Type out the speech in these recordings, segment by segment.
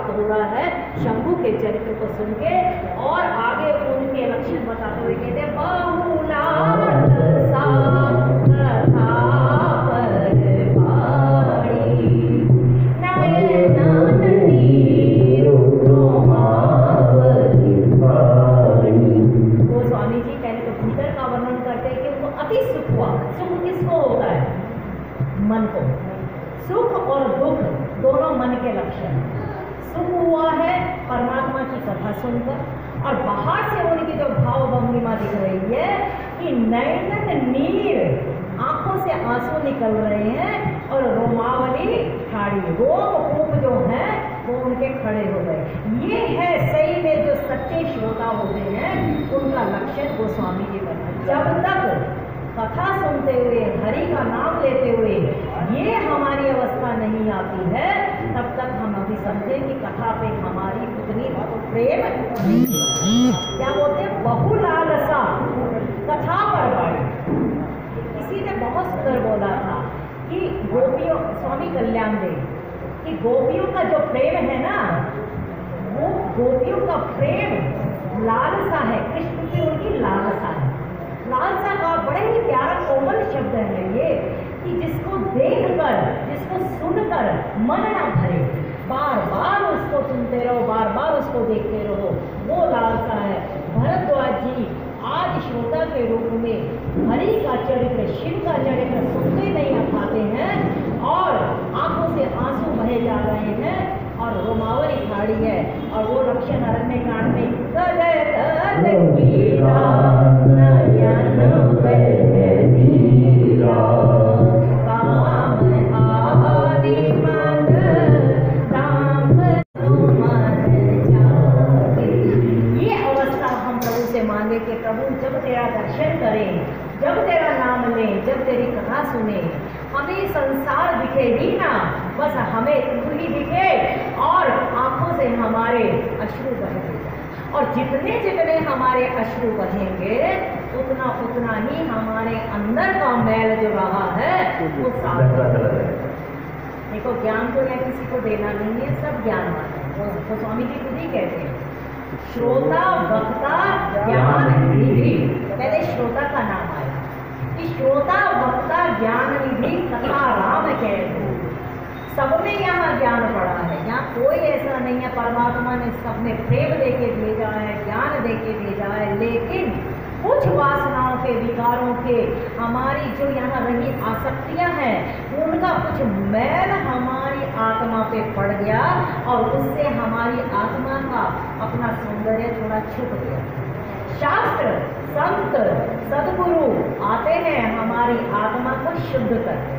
प्राप्त हो रहा है शंभु के चरित्र को सुन के। और आगे उनके लक्षण बताते हुए कहते हैं बहुलालसा कथा परवाड़ी नयनान नीर रोमावली वाणी। तो स्वामी जी पहले तो भीतर का वर्णन करते हैं कि उनको अति सुख हुआ। सुख किसको होता है? मन को। सुख और दुख दोनों मन के लक्षण। सुख हुआ है परमात्मा की कथा सुनकर, और बाहर से उनकी जो भाव भंगिमा दिख रही है कि नयनन नीर, आंखों से आंसू निकल रहे हैं, और रोमावली ठाड़ी, रोम कूप जो है वो उनके खड़े हो गए। ये है सही में जो सच्चे श्रोता होते हैं उनका लक्षण गोस्वामी जी बताए। जब तक कथा सुनते हुए हरि का नाम लेते हुए ये हमारी अवस्था नहीं आती है, तब तक हम अभी समझें कि कथा पे हमारी उतनी प्रेम नहीं। क्या बोलते हैं? बहुलालसा कथा परवाड़ी। किसी ने बहुत सुंदर बोला था कि गोपियों, स्वामी कल्याण देव, कि गोपियों का जो प्रेम है ना, वो गोपियों का प्रेम लालसा है, कृष्ण की उनकी लालसा है। लालसा का बड़े ही प्यारा कोमल शब्द है ये, कि जिसको देखकर, जिसको सुनकर मन ना भरे, बार बार उसको सुनते रहो, बार बार उसको देखते रहो, वो लालसा है। भरद्वाज जी आज श्रोता के रूप में हरि का चरित्र, शिव का चरित्र सुनते नहीं पाते हैं, और आंखों से आंसू बहे जा रहे हैं, और रोमावली खाड़ी है। और वो लक्षण अरण्य कांड में मांगे कि प्रभु जब तेरा दर्शन करें, जब तेरा नाम लें, जब तेरी कथा सुने, हमें संसार दिखे ही ना, बस हमें तू ही दिखे, और आंखों से हमारे अश्रु बहेंगे। और जितने जितने हमारे अश्रु बहेंगे उतना उतना ही हमारे अंदर का मैल जो रहा है वो साफ होगा। देखो ज्ञान तो या किसी को देना नहीं है, सब ज्ञानवान है। वो स्वामी जी खुद ही कहते हैं श्रोता वक्ता ज्ञान निधि। पहले श्रोता का नाम आया कि श्रोता वक्ता ज्ञान निधि कथा राम कहते। सबने यहाँ ज्ञान पढ़ा है, यहाँ कोई ऐसा नहीं है, परमात्मा ने सबने प्रेम देके भेजा है, ज्ञान देके भेजा है, लेकिन कुछ वासनाओं के, विकारों के, हमारी जो यहाँ रही आसक्तियाँ हैं, उनका कुछ मैल हमारी आत्मा पे पड़ गया, और उससे हमारी आत्मा का अपना सौंदर्य थोड़ा छुप गया। शास्त्र, संत, सद्गुरु आते हैं हमारी आत्मा को शुद्ध करते हैं।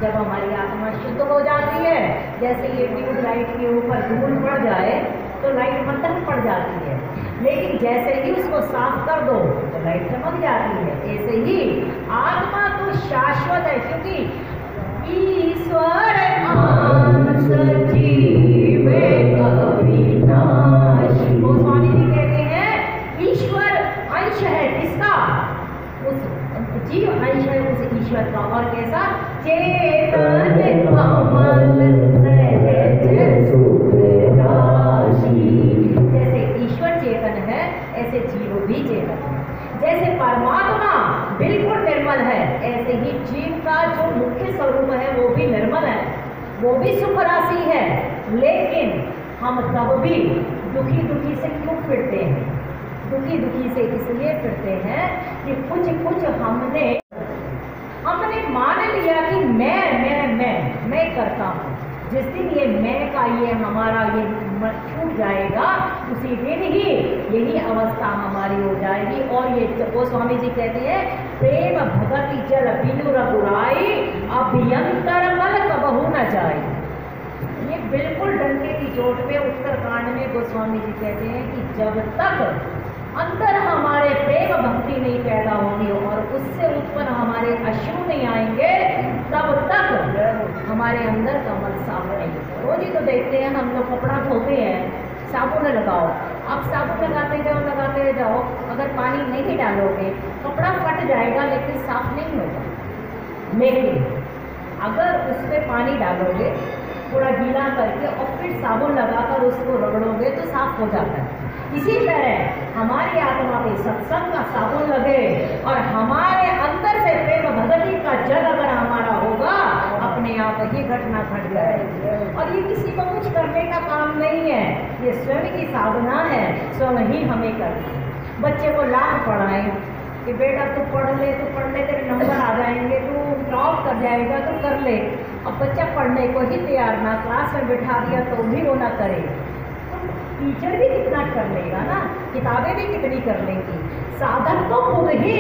जब हमारी आत्मा शुद्ध हो जाती है, जैसे ये ट्यूबलाइट के ऊपर धूल पड़ जाए तो लाइट मंथन पड़ जाती है, लेकिन जैसे ही उसको साफ कर दो तो लाइट चमक जाती है। ऐसे ही आत्मा तो शाश्वत है, क्योंकि ईश्वर सजीवे अविनाशी। वो स्वामी जी कहते हैं ईश्वर अंश है किसका? उस जीव अंश है उस ईश्वर का। और कैसा? चेतन कमल सहज सुख राशि। जैसे ईश्वर चेतन है, ऐसे जीव भी चेतन है। जैसे परमात्मा बिल्कुल निर्मल है, ऐसे ही जीव का जो मुख्य स्वरूप है वो भी निर्मल है, वो भी सुख राशि है। लेकिन हम तब भी दुखी दुखी से क्यों फिरते हैं? दुखी दुखी से इसलिए फिरते हैं कि कुछ कुछ हमने मान लिया कि मैं करता हूँ। जिस दिन ये मैं का ये हमारा ये छूट जाएगा, उसी दिन ही यही अवस्था हमारी हो जाएगी। और ये वो स्वामी जी कहते हैं प्रेम भगति जल बिनु रघुराई, अभियंतर मल कबहू न जाए। ये बिल्कुल डंके की चोट पे उत्तरकांड में गोस्वामी जी कहते हैं कि जब तक अंदर हमारे प्रेम भक्ति नहीं पैदा होगी और उससे उत्पन्न हमारे अश्रु नहीं आएंगे, तब तक हमारे अंदर का मन साफ नहीं होगा। रोज ही तो देखते हैं हम लोग कपड़ा धोते हैं, साबुन लगाओ, अब साबुन लगाते जाओ, अगर पानी नहीं डालोगे कपड़ा फट जाएगा लेकिन साफ नहीं होगा। लेकिन अगर उस पर पानी डालोगे थोड़ा गीला करके और फिर साबुन लगाकर उसको रगड़ोगे तो साफ हो जाता है। इसी तरह हमारी आत्मा पे सत्संग का साबुन लगे और हमारे अंदर से प्रेम भक्ति का जल अगर हमारा होगा, अपने आप ही घटना घट जाए। और ये किसी को कुछ करने का काम नहीं है, ये स्वयं की साधना है, स्वयं ही हमें करनी है। बच्चे को लाख पढ़ाएं कि बेटा तू पढ़ ले तेरे नंबर आ जाएंगे, तू टॉप कर जाएगा तो कर ले। अब बच्चा पढ़ने को ही तैयार ना, क्लास में बिठा दिया तो भी वो ना करे, टीचर भी कितना कर लेगा ना, किताबें भी कितनी कर लेंगी। साधक तो खुद ही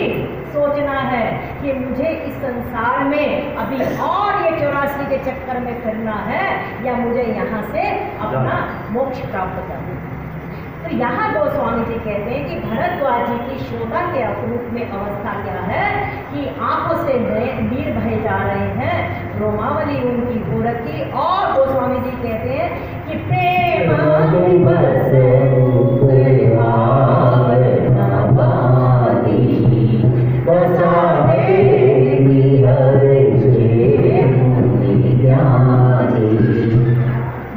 सोचना है कि मुझे इस संसार में अभी और ये 84 के चक्कर में फिरना है या मुझे यहाँ से अपना मोक्ष प्राप्त करना। तो यहाँ गोस्वामी जी कहते हैं कि भरद्वाज जी की श्रोता के अपरूप में अवस्था क्या है कि आंखों से नीर बहे जा रहे हैं, रोमावली उनकी हो रखी। और गोस्वामी जी कहते हैं कि प्रेम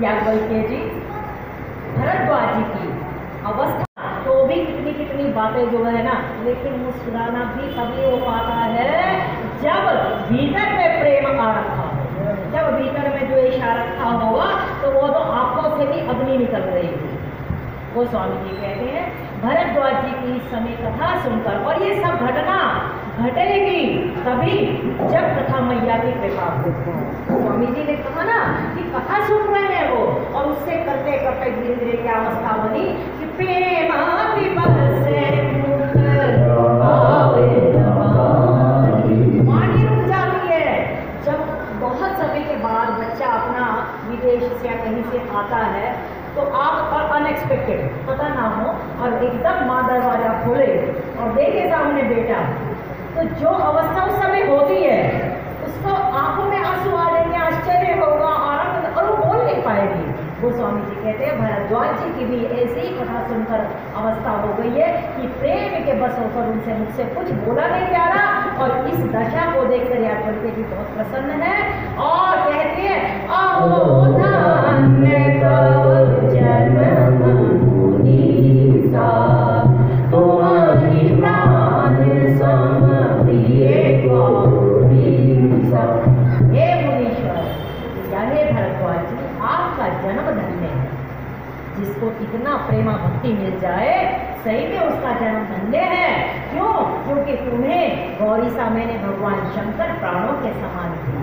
याज्ञवल्क्य जी भरद्वाज जी की अवस्था तो भी कितनी बातें जो है ना, लेकिन मुस्कुराना भी तभी हो पाता है जब भीतर में प्रेम आ रखा हो। जब भीतर में जो इच्छा रखा होगा तो वो तो आंखों से भी अग्नि निकल रही थी। वो स्वामी जी कहते हैं भरद्वाज जी की इस समय कथा सुनकर, और ये सब घटना घटेगी तभी जब कथा मैया की कृपा हो। स्वामी जी ने कहा ना कि कथा सुन रहे हैं वो, और उससे करते करते धीरे धीरे क्या अवस्था बनी कि प्रेम वाणी रुक जाती है। जब बहुत समय के बाद बच्चा अपना विदेश से या कहीं से आता है तो आप और अनएक्सपेक्टेड पता ना हो और एकदम माँ दरवाजा खोले और देखे सामने बेटा, तो जो अवस्था उस समय होती है उसको आंखों में आंसू आ जाएंगे, आश्चर्य होगा और वो बोल नहीं पाएगी। वो स्वामी जी कहते हैं भरद्वाज जी की भी ऐसी ही कथा सुनकर अवस्था हो गई है कि प्रेम के बस होकर उनसे मुझसे कुछ बोला नहीं जा रहा। और इस दशा को देखकर याज्ञवल्क्य जी बहुत प्रसन्न है और कहते हैं अहो धन्य तव जन्म मुनीसा, तुम्हारी प्राण सम प्रिय गौरीसा। हे मुनीश्वर यानी भरद्वाज जी आपका जन्म धन्य है। जिसको इतना प्रेमा भक्ति मिल जाए सही में उसका जन्म धन्य है। क्यों? क्योंकि तुम्हें गौरीसा मैंने भगवान शंकर प्राणों के समान किए।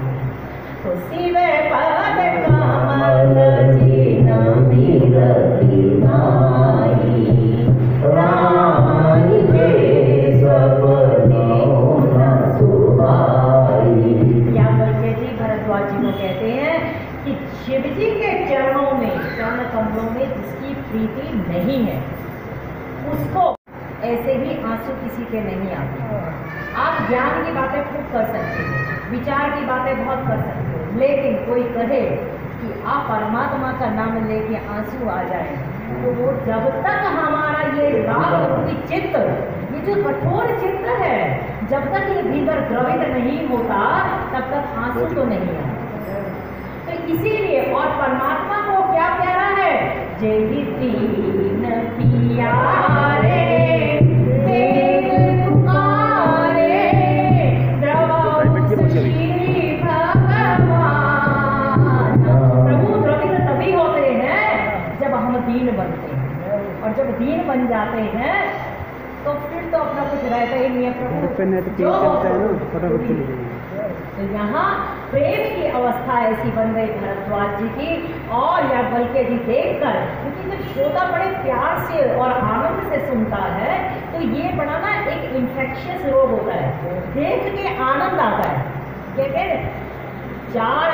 तो शिव पद कमल जिन बिरति नाई, रानी के सपने न सुहाई। याज्ञवल्क्य जी भरद्वाज जी को कहते हैं कि शिव जी के चरणों में, चरण कमलों में जिसकी प्रीति नहीं है उसको ऐसे ही आंसू किसी के नहीं आते। आप ज्ञान की बातें खूब कर सकते हो, विचार की बातें बहुत कर सकते हो, लेकिन कोई कहे कि आप परमात्मा का नाम लेके आंसू आ जाए तो वो जब तक हमारा ये राग रूपी चित्त, ये जो कठोर चित्त है, जब तक ये भीतर द्रवित नहीं होता तब तक आंसू तो नहीं आता। तो इसीलिए और परमात्मा को क्या प्यारा है, जय दीन पियारे तेग पुकारे द्रवो श्री भगवान। प्रभु द्रवित तभी होते हैं जब हम दीन बनते हैं, और जब दीन बन जाते हैं तो फिर तो अपना कुछ रहता ही नहीं है। प्रभु तो यहाँ प्रेम की अवस्था ऐसी बन गई भरद्वाज जी की। और याज्ञवल्क्य जी देखकर, क्योंकि जब श्रोता बड़े प्यार से और आनंद से सुनता है तो ये बड़ा ना एक इन्फेक्शियस रोग होता है, देख के आनंद आता है। कहते हैं 4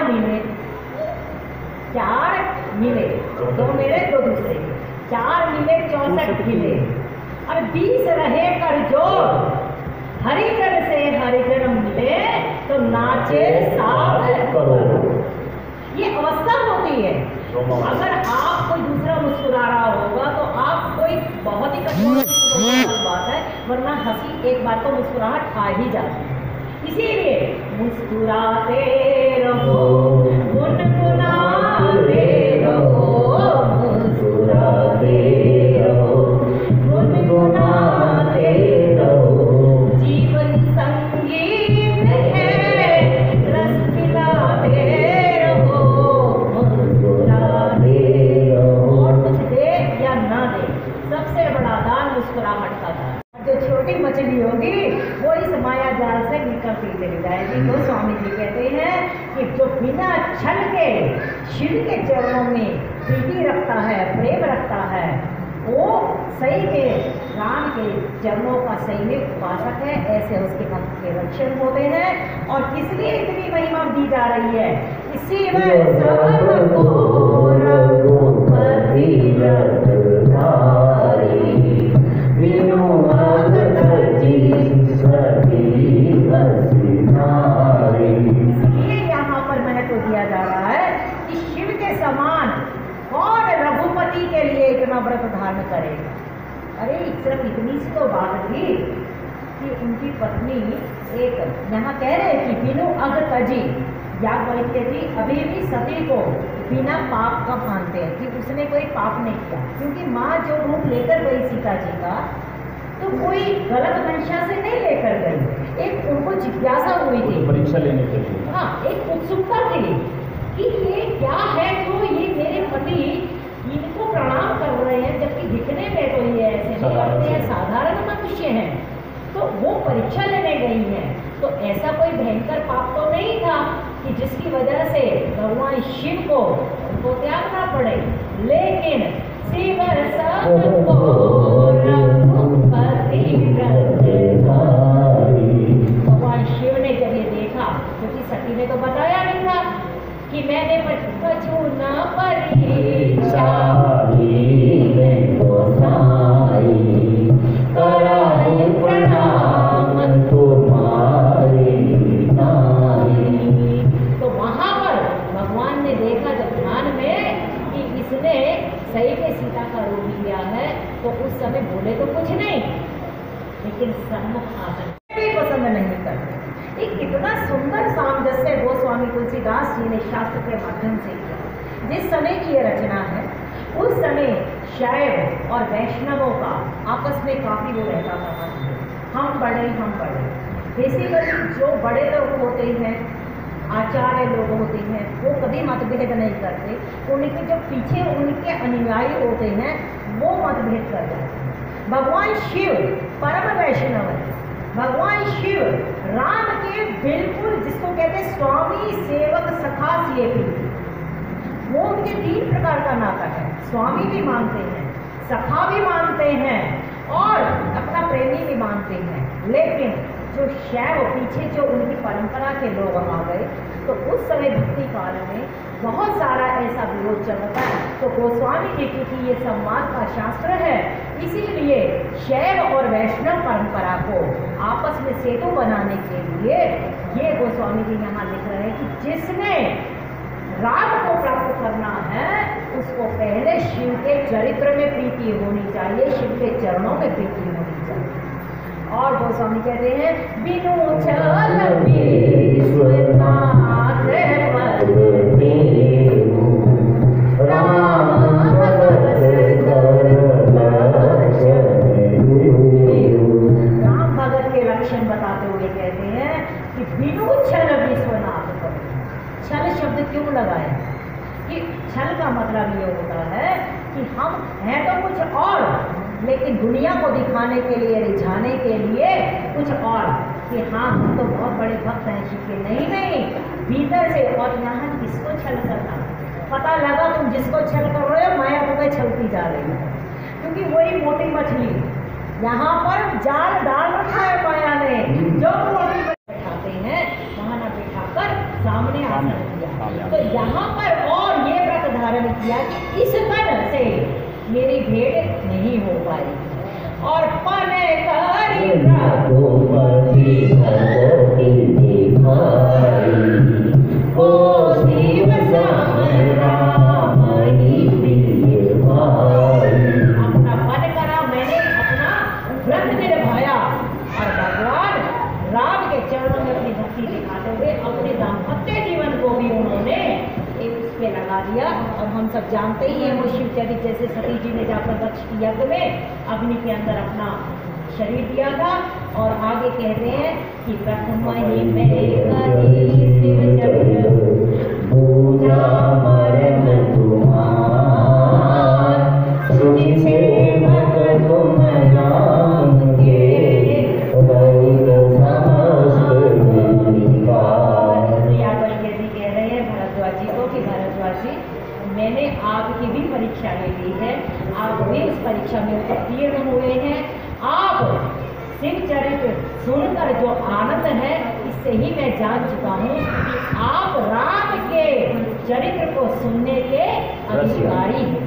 मिले, 2 मेरे 2 दूसरे, 4 मिले 64 खिले, और 20 रहे कर जोड़, हरिजन से हरिजन मिले तो नाचे 7 करोड़। ये अवस्था होती है। अगर आप कोई दूसरा मुस्कुरा रहा होगा तो आप कोई बहुत ही कठोर बात है, वरना हंसी एक बार तो मुस्कुराहट आ ही जाती है। इसीलिए मुस्कुराते रहो, गुनगुनाते रहो, मुस्कुराते रहो, गुनगुनाते रहो। जीवन संगीत है, रस मिलाते रहो, मुस्कुराते रहो। और कुछ दे या ना दे, सबसे बड़ा दान मुस्कुराहट का दान। जो छोटी मछली होगी वो इस माया जाल से निकलती चली जाएगी। तो स्वामी जी कहते हैं कि जो बिना छल के शिव के चरणों में प्रीति रखता है, प्रेम रखता है, वो सही में राम के चरणों का सही में उपासक है। ऐसे उसके भक्त के लक्षण होते हैं। और किस लिए इतनी महिमा दी जा रही है? इसी यहाँ पर महत्व दिया जा रहा है कि शिव के समान कौन रघुपति के लिए इतना व्रत धारण करेगा। अरे सिर्फ इतनी सी तो बात थी कि उनकी पत्नी एक यहाँ कह रहे हैं कि बिनु अग तजी, याज्ञवल्क्य जी अभी भी सती को बिना पाप का मानते हैं कि उसने कोई पाप नहीं किया, क्योंकि माँ जो रूप लेकर गई सीता जी का तो कोई गलत मंशा से नहीं लेकर गई। एक उनको जिज्ञासा हुई थी, परीक्षा लेने के लिए, हाँ एक उत्सुकता थी कि ये क्या है जो ये मेरे पति इनको प्रणाम कर रहे हैं, जबकि दिखने में तो ये ऐसे नहीं लगते हैं, साधारण मनुष्य हैं। तो वो परीक्षा लेने गई हैं। तो ऐसा कोई भयंकर पाप तो नहीं था कि जिसकी वजह से भगवान शिव को उनको त्यागना पड़े। लेकिन शिव भगवान शिव ने जब ये देखा, क्योंकि सती ने तो बताया नहीं था कि मैंने कछु न परीक्षा प्रणाम तुम्हारे नारी। तो वहां पर भगवान ने देखा जब ध्यान में कि इसने सही में सीता का रूप लिया है, तो उस समय बोले तो कुछ नहीं, लेकिन सम्मुख आसन भी पसंद नहीं करते। एक कितना सुंदर सामंजस्य गोस्वामी तुलसीदास जी ने शास्त्र के माध्यम से किया। जिस समय की ये रचना है उस समय शैव और वैष्णवों का आपस में काफी वो रहता था, हम बड़े। बेसिकली जो बड़े लोग होते हैं, आचार्य लोग होते हैं, वो कभी मतभेद नहीं करते। उनके जो पीछे उनके अनुयायी होते हैं वो मतभेद कर जाते हैं। भगवान शिव परम वैष्णव है। भगवान शिव राम के बिल्कुल, जिसको कहते हैं स्वामी सेवक सखा सीएपी, वो उनके 3 प्रकार का नाता है। स्वामी भी मानते हैं, सखा भी मानते हैं और अपना प्रेमी भी मानते हैं। लेकिन जो शैव पीछे जो उनकी परंपरा के लोग आ गए, तो उस समय भक्ति काल में बहुत सारा ऐसा विरोध चलता है। तो गोस्वामी जी, क्योंकि ये संवाद का शास्त्र है, इसीलिए शैव और वैष्णव परंपरा को आपस में सेतु बनाने के लिए ये गोस्वामी जी यहाँ लिख रहे हैं कि जिसने राम को प्राप्त करना है उसको पहले शिव के चरित्र में प्रीति होनी चाहिए, शिव के चरणों में प्रीति होनी चाहिए। और गोस्वामी कहते हैं बिनु छल विश्वनाथ राम भगत के लक्षण बताते हुए कहते हैं कि बिनु छल विश्वनाथ। छल शब्द क्यों लगाए? कि छल का मतलब ये होता है कि हम हैं तो कुछ और, लेकिन दुनिया को दिखाने के लिए, रिझाने के लिए कुछ और, कि हाँ हम तो बहुत बड़े भक्त हैं शिव के। नहीं, भीतर से। और यहाँ किसको छल करना? पता लगा तुम जिसको छल कर रहे हो, माया तुम्हें छलती जा रही है, क्योंकि वही मोटी मछली यहाँ पर जाल डाल रखा है माया ने। जो मोटी बैठाते हैं वहाँ न बैठाकर सामने आसन किया। तो यहाँ पर और ये व्रत धारण किया कि इस तरह से मेरी भेंट नहीं हो पाई। और पने अपना मन करा, मैंने अपना व्रत निभाया और भगवान राम के चरणों में अपनी भक्ति दिखाते हुए अपने दाम्पत्य जीवन को भी उन्होंने एक उस पे लगा दिया। सब जानते ही हैं, वो शिव चरित्र जैसे सती जी ने जाकर दक्ष की यज्ञ में अग्नि के अंदर अपना शरीर दिया था। और आगे कहते हैं कि प्रथम ही में करी शिव चरित्र पूजा मरम तुम्हार, सुनि सेवक तुम राम के बहुत समस्त विकार। यहाँ पर यदि कह रहे हैं भरद्वाज जी को कि भरद्वाज जी, मैंने आपकी भी परीक्षा ले ली है, आप भी उस परीक्षा में उत्तीर्ण हुए हैं। आप शिव चरित्र सुनकर जो आनंद है, इससे ही मैं जान चुका हूँ कि आप राम के चरित्र को सुनने के अधिकारी हैं।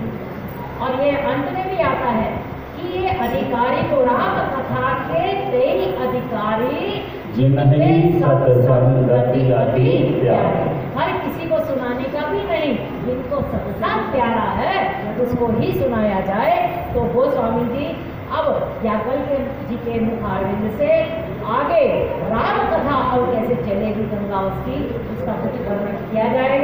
और ये अंत में भी आता है कि ये अधिकारी को राम कथा के तेई अधिकारी जिनके सत्संगति अति प्यारे। हर किसी को सुनाने का भी नहीं, जिनको सत्संग प्यारा है उसको ही सुनाया जाए। तो वो स्वामी जी अब याज्ञवल्क्य जी के मुखारविंद से आगे राम कथा और कैसे चलेगी गंगा उसकी, उसका कुछ वर्णन किया जाएगा।